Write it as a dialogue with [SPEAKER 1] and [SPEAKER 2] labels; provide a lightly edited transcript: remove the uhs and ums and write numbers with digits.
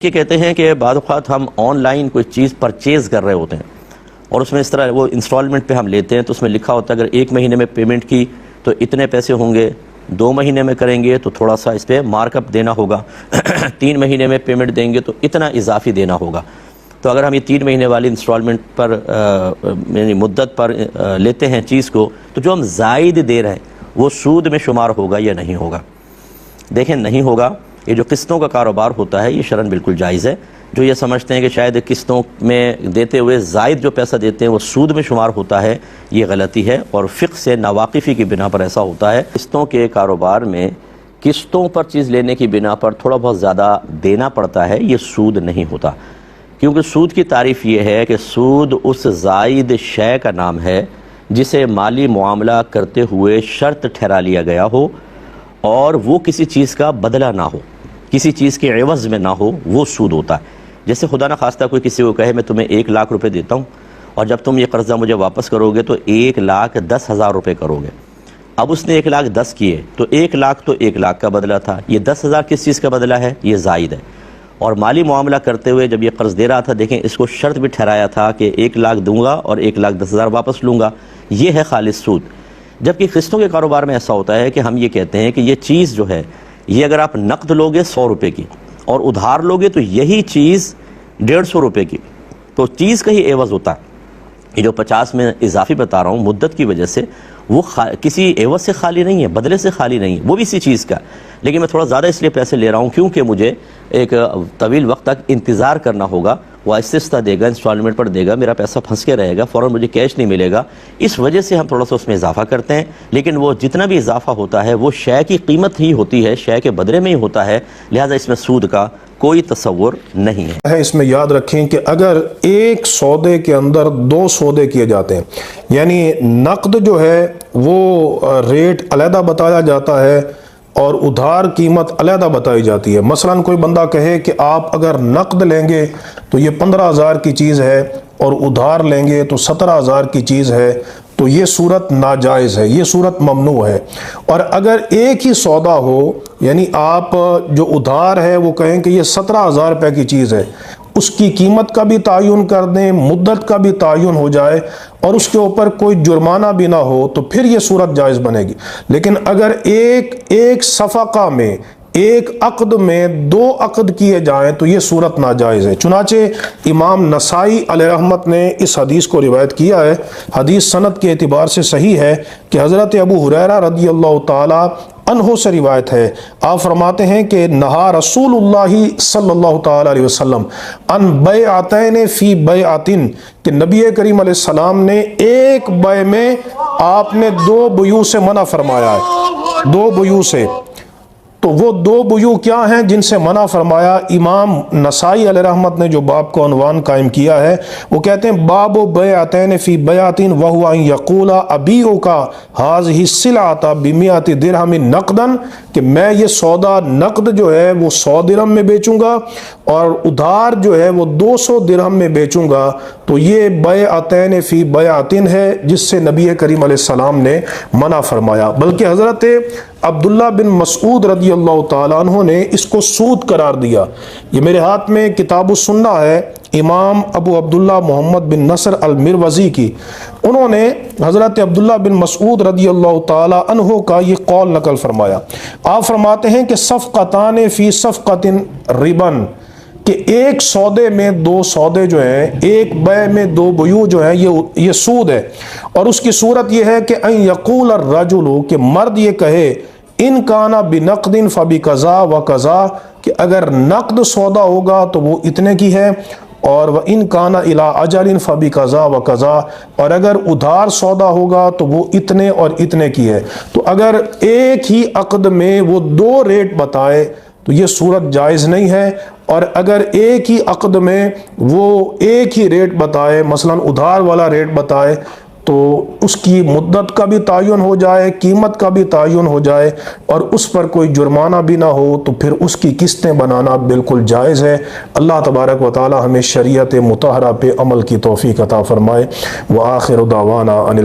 [SPEAKER 1] یہ کہتے ہیں کہ بعض اوقات ہم آن لائن کوئی چیز پرچیز کر رہے ہوتے ہیں اور اس میں اس طرح وہ انسٹالمنٹ پہ ہم لیتے ہیں تو اس میں لکھا ہوتا ہے اگر 1 مہینے میں پیمنٹ کی تو اتنے پیسے ہوں گے، 2 مہینے میں کریں گے تو تھوڑا سا اس پہ مارک اپ دینا ہوگا 3 مہینے میں پیمنٹ دیں گے تو اتنا اضافی دینا ہوگا۔ تو اگر ہم یہ 3 مہینے والی انسٹالمنٹ پر یعنی مدت پر لیتے ہیں چیز کو تو جو ہم زائد دے رہے ہیں وہ سود میں شمار ہوگا یا نہیں ہوگا؟ دیکھیں نہیں ہوگا۔ یہ جو قسطوں کا کاروبار ہوتا ہے یہ شرعاً بالکل جائز ہے۔ جو یہ سمجھتے ہیں کہ شاید قسطوں میں دیتے ہوئے زائد جو پیسہ دیتے ہیں وہ سود میں شمار ہوتا ہے، یہ غلطی ہے اور فقہ سے ناواقفی کی بنا پر ایسا ہوتا ہے۔ قسطوں کے کاروبار میں قسطوں پر چیز لینے کی بنا پر تھوڑا بہت زیادہ دینا پڑتا ہے، یہ سود نہیں ہوتا، کیونکہ سود کی تعریف یہ ہے کہ سود اس زائد شے کا نام ہے جسے مالی معاملہ کرتے ہوئے شرط ٹھہرا لیا گیا ہو اور وہ کسی چیز کا بدلہ نہ ہو، کسی چیز کے عوض میں نہ ہو، وہ سود ہوتا ہے۔ جیسے خدا نہ خواستہ کوئی کسی کو کہے میں تمہیں 1 لاکھ روپے دیتا ہوں اور جب تم یہ قرضہ مجھے واپس کرو گے تو 1,10,000 روپے کرو گے۔ اب اس نے 1,10,000 کیے تو 1 لاکھ تو 1 لاکھ کا بدلہ تھا، یہ 10,000 کس چیز کا بدلہ ہے؟ یہ زائد ہے۔ اور مالی معاملہ کرتے ہوئے جب یہ قرض دے رہا تھا، دیکھیں اس کو شرط بھی ٹھہرایا تھا کہ 1 لاکھ دوں گا اور 1,10,000 واپس لوں گا، یہ ہے خالص سود۔ جبکہ قسطوں کے کاروبار میں ایسا ہوتا ہے کہ ہم یہ کہتے ہیں کہ یہ چیز جو ہے یہ اگر آپ نقد لوگے 100 روپے کی اور ادھار لوگے تو یہی چیز 150 روپے کی، تو چیز کا ہی عوض ہوتا ہے۔ یہ جو 50 میں اضافی بتا رہا ہوں مدت کی وجہ سے، وہ کسی عوض سے خالی نہیں ہے، بدلے سے خالی نہیں ہے، وہ بھی اسی چیز کا، لیکن میں تھوڑا زیادہ اس لیے پیسے لے رہا ہوں کیونکہ مجھے ایک طویل وقت تک انتظار کرنا ہوگا، وہ آہستہ دے گا، انسٹالمنٹ پر دے گا، میرا پیسہ پھنس کے رہے گا، فوراً مجھے کیش نہیں ملے گا، اس وجہ سے ہم تھوڑا سا اس میں اضافہ کرتے ہیں۔ لیکن وہ جتنا بھی اضافہ ہوتا ہے وہ شے کی قیمت ہی ہوتی ہے، شے کے بدلے میں ہی ہوتا ہے، لہٰذا اس میں سود کا کوئی تصور نہیں ہے۔
[SPEAKER 2] اس میں یاد رکھیں کہ اگر ایک سودے کے اندر 2 سودے کیے جاتے ہیں، یعنی نقد جو ہے وہ ریٹ علیحدہ بتایا جاتا ہے اور ادھار قیمت علیحدہ بتائی جاتی ہے۔ مثلا کوئی بندہ کہے کہ آپ اگر نقد لیں گے تو یہ 15,000 کی چیز ہے اور ادھار لیں گے تو 17,000 کی چیز ہے، تو یہ صورت ناجائز ہے، یہ صورت ممنوع ہے۔ اور اگر ایک ہی سودا ہو، یعنی آپ جو ادھار ہے وہ کہیں کہ یہ 17,000 روپے کی چیز ہے، اس کی قیمت کا بھی تعین کر دیں، مدت کا بھی تعین ہو جائے اور اس کے اوپر کوئی جرمانہ بھی نہ ہو تو پھر یہ صورت جائز بنے گی۔ لیکن اگر ایک صفقہ میں، ایک عقد میں 2 عقد کیے جائیں تو یہ صورت ناجائز ہے۔ چنانچہ امام نسائی علیہ رحمت نے اس حدیث کو روایت کیا ہے، حدیث سند کے اعتبار سے صحیح ہے کہ حضرت ابو ہریرہ رضی اللہ تعالی عنہ سے روایت ہے، آپ فرماتے ہیں کہ نہا رسول اللہ صلی اللہ تعالی علیہ وسلم ان بیعتین فی بیعتن، کہ نبی کریم علیہ السلام نے ایک بیع میں آپ نے 2 بیوع سے منع فرمایا ہے، 2 بیوع سے۔ تو وہ 2 بیوع کیا ہیں جن سے منع فرمایا؟ امام نسائی علیہ رحمت نے جو باب کو عنوان قائم کیا ہے وہ کہتے ہیں باب بیعتین فی بیعتن وہو ان یقول ابیعک ھذہ السلعۃ ب100 درہم نقدا، کہ میں یہ سودا نقد جو ہے وہ 100 درہم میں بیچوں گا اور ادھار جو ہے وہ 200 درہم میں بیچوں گا، تو یہ بیعتین فی بیعتن ہے جس سے نبی کریم علیہ السلام نے منع فرمایا۔ بلکہ حضرت عبداللہ بن مسعود رضی اللہ تعالیٰ عنہ نے اس کو سود قرار دیا۔ یہ میرے ہاتھ میں کتاب السنہ ہے، امام ابو عبداللہ محمد بن نصر المروزی کی، انہوں نے حضرت عبداللہ بن مسعود رضی اللہ تعالیٰ عنہ کا یہ قول نقل فرمایا۔ آپ فرماتے ہیں کہ صفقتان فی صفقۃ ربن، کہ ایک سودے میں 2 سودے جو ہیں، ایک بیع میں 2 بیوع جو ہیں، یہ سود ہے۔ اور اس کی صورت یہ ہے کہ ان یقول الرجل، کہ مرد یہ کہے ان کانا بنقد فبکذا وکذا، کہ اگر نقد سودا ہوگا تو وہ اتنے کی ہے، اور وَإِن كَانَ إِلَىٰ أَجَلٍ فَبِكَذَا وَكَذَا، اور اگر ادھار سودا ہوگا تو وہ اتنے اور اتنے کی ہے۔ تو اگر ایک ہی عقد میں وہ 2 ریٹ بتائے تو یہ صورت جائز نہیں ہے، اور اگر ایک ہی عقد میں وہ ایک ہی ریٹ بتائے، مثلا ادھار والا ریٹ بتائے، تو اس کی مدت کا بھی تعین ہو جائے، قیمت کا بھی تعین ہو جائے اور اس پر کوئی جرمانہ بھی نہ ہو، تو پھر اس کی قسطیں بنانا بالکل جائز ہے۔ اللہ تبارک و تعالی ہمیں شریعت مطہرہ پہ عمل کی توفیق عطا فرمائے۔ وآخر دعوانا ان